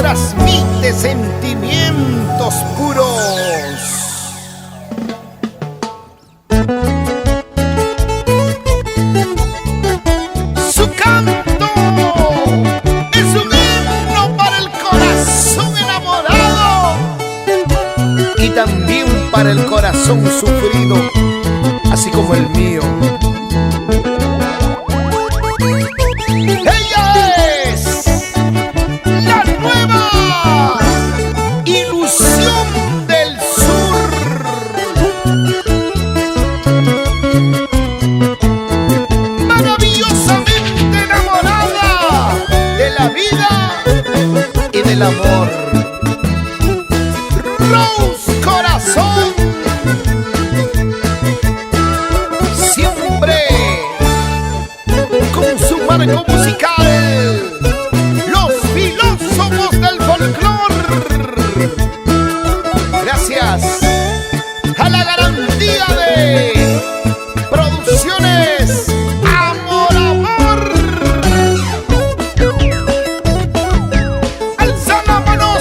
transmite sentimientos puros. Su canto es un himno para el corazón enamorado y también para el corazón sufrido, así como el mío. El amor, Rose Corazón, siempre con su marco musical, los filósofos del folclore. Gracias a la garantía de Producciones Amor. Alza la mano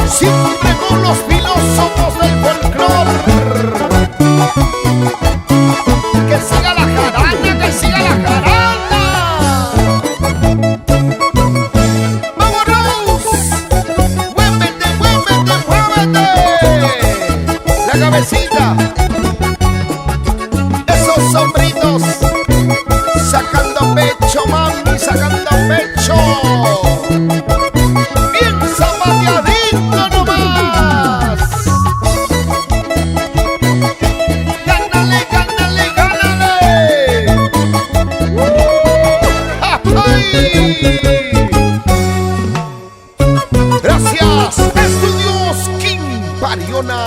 siempre con los filósofos del folclore. Que siga la jarana, que siga la jarana. ¡Vámonos! ¡Muévete, muévete, muévete! La cabecita. Esos sombritos. Sacando pecho, mami, sacando pecho. Bien zapateadito nomás. Gánale, gánale, gánale. ¡Ay! Gracias, Estudios King Pariona.